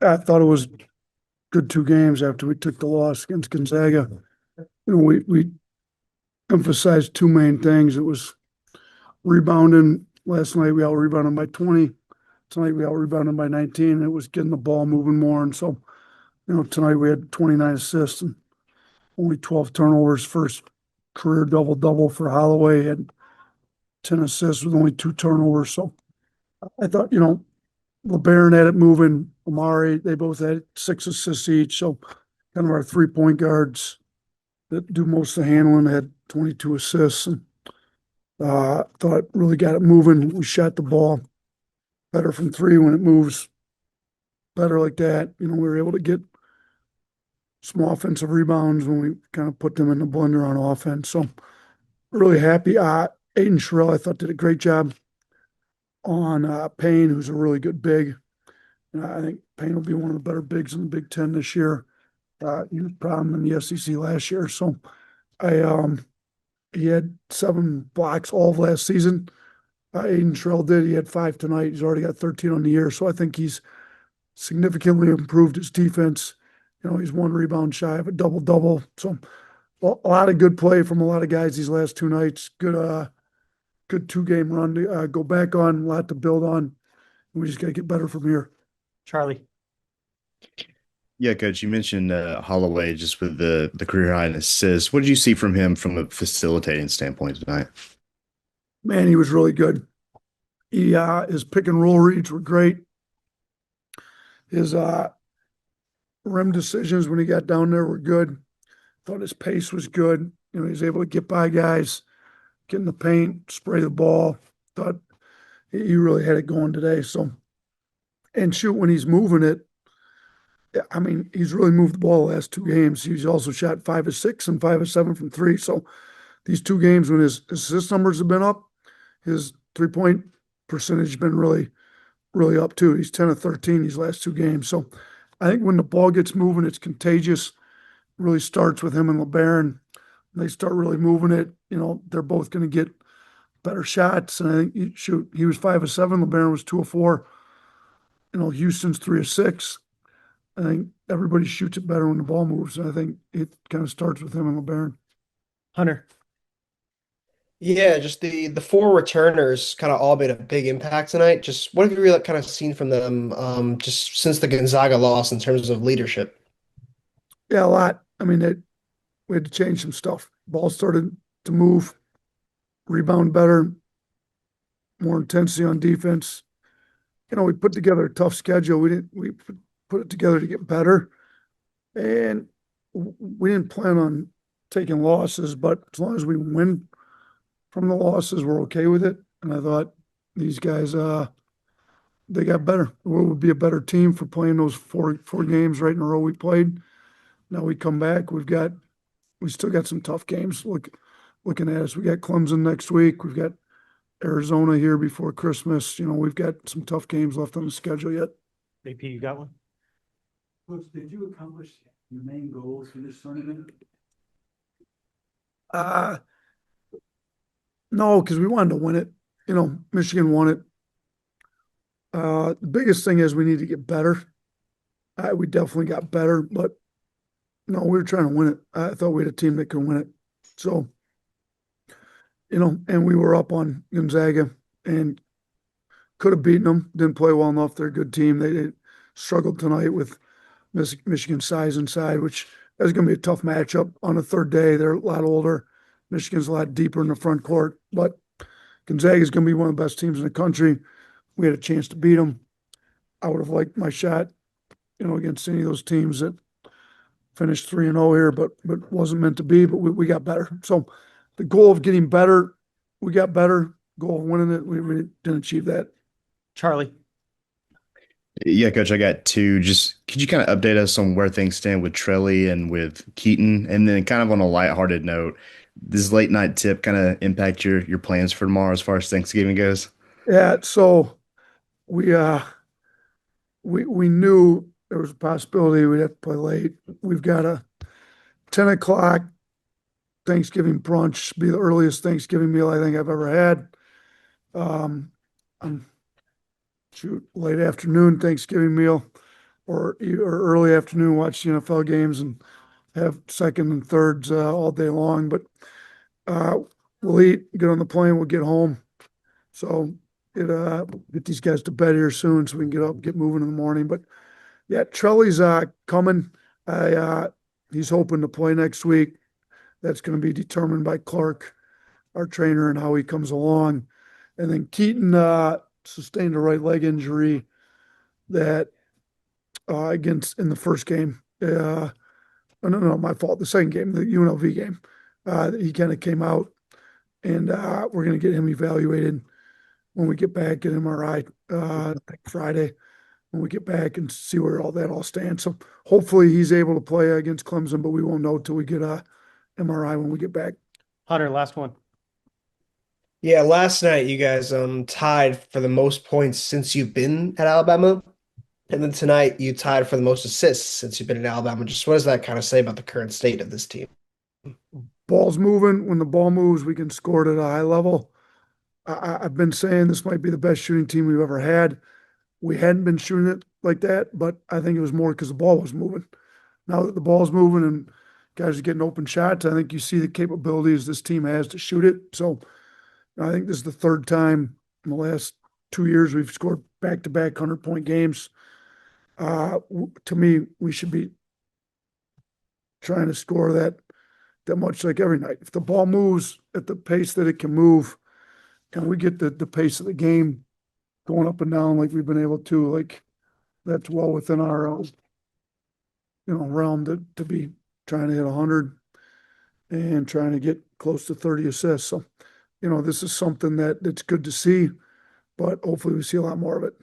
I thought it was good 2 games after we took the loss against Gonzaga. We emphasized two main things. It was rebounding. Last night we out rebounded by 20. Tonight we out rebounded by 19. It was getting the ball moving more. And so, tonight we had 29 assists and only 12 turnovers. First career double-double for Holloway, had 10 assists with only 2 turnovers. So I thought, LeBaron had it moving. Amari, they both had 6 assists each. So kind of our 3-point guards that do most of the handling had 22 assists. And thought really got it moving. We shot the ball better from three when it moves better like that. We were able to get some offensive rebounds when we kind of put them in the blender on offense. So really happy. Aiden Sherrill, I thought, did a great job on Payne, who's a really good big. I think Payne will be one of the better bigs in the Big Ten this year. He was problem in the SEC last year. So he had 7 blocks all of last season. Aiden Sherrill did. He had 5 tonight. He's already got 13 on the year. So I think he's significantly improved his defense. He's 1 rebound shy of a double-double. So a lot of good play from a lot of guys these last 2 nights. Good 2-game run to go back on, a lot to build on. We just got to get better from here. Charlie. Yeah, Coach, you mentioned Holloway just with the career high in assists. What did you see from him from a facilitating standpoint tonight? Man, he was really good. His pick and roll reads were great. His rim decisions when he got down there were good. Thought his pace was good. He was able to get by guys, get in the paint, spray the ball. Thought he really had it going today. So, and shoot, when he's moving it, I mean, he's really moved the ball the last 2 games. He's also shot 5 of 6 and 5 of 7 from three. So these 2 games when his assist numbers have been up, his 3-point percentage has been really, really up too. He's 10 of 13 these last 2 games. So I think when the ball gets moving, it's contagious. It really starts with him and LeBaron. They start really moving it. They're both going to get better shots. And I think, shoot, he was 5 of 7. LeBaron was 2 of 4. Houston's 3 of 6. I think everybody shoots it better when the ball moves. And I think it kind of starts with him and LeBaron. Hunter. Yeah, just the 4 returners kind of all made a big impact tonight. Just what have you really kind of seen from them just since the Gonzaga loss in terms of leadership? Yeah, a lot. I mean, we had to change some stuff. Ball started to move, rebound better, more intensity on defense. We put together a tough schedule. We put it together to get better. And we didn't plan on taking losses, but as long as we win from the losses, we're okay with it. And I thought these guys, they got better. We would be a better team for playing those four games right in a row we played. Now we come back. We still got some tough games looking at us. We got Clemson next week. We've got Arizona here before Christmas. We've got some tough games left on the schedule yet. AP, you got one? Coach, did you accomplish your main goals for this tournament? No, because we wanted to win it. Michigan won it. The biggest thing is we need to get better. We definitely got better, but no, we were trying to win it. I thought we had a team that could win it. So, and we were up on Gonzaga and could have beaten them. Didn't play well enough. They're a good team. They struggled tonight with Michigan's size inside, which is going to be a tough matchup on the third day. They're a lot older. Michigan's a lot deeper in the front court, but Gonzaga is going to be one of the best teams in the country. We had a chance to beat them. I would have liked my shot, against any of those teams that finished 3-0 here, but wasn't meant to be. But we got better. So the goal of getting better, we got better. Goal of winning it, we didn't achieve that. Charlie. Yeah, Coach, I got 2. Just could you kind of update us on where things stand with Trelly and with Keaton? And then kind of on a lighthearted note, does late night tip kind of impact your plans for tomorrow as far as Thanksgiving goes? Yeah. So we knew there was a possibility we'd have to play late. We've got a 10 o'clock Thanksgiving brunch, be the earliest Thanksgiving meal I think I've ever had. Um, I'm shoot late afternoon Thanksgiving meal. or early afternoon, watch the NFL games and have second and thirds all day long. But uh, we'll eat, get on the plane, we'll get home. So get these guys to bed here soon so we can get up, get moving in the morning. But yeah, Trelly's coming. I he's hoping to play next week. That's going to be determined by Clark, our trainer, and how he comes along. And then Keaton sustained a right leg injury that against in the first game. Oh, no, my fault. The second game, the UNLV game. He kind of came out, and we're going to get him evaluated when we get back, get MRI Friday when we get back and see where all stands. So hopefully he's able to play against Clemson, but we won't know till we get a MRI when we get back. Hunter, last one. Yeah, last night you guys tied for the most points since you've been at Alabama. And then tonight you tied for the most assists since you've been in Alabama. Just what does that kind of say about the current state of this team? Ball's moving. When the ball moves, we can score it at a high level. I've been saying this might be the best shooting team we've ever had. We hadn't been shooting it like that, but I think it was more because the ball was moving. Now that the ball's moving and guys are getting open shots, I think you see the capabilities this team has to shoot it. So I think this is the third time in the last 2 years we've scored back-to-back 100-point games. To me, we should be trying to score that much like every night. If the ball moves at the pace that it can move, and we get the pace of the game going up and down like we've been able to, like that's well within our realm to be trying to hit 100 and trying to get close to 30 assists. So, this is something that's good to see, but hopefully we see a lot more of it.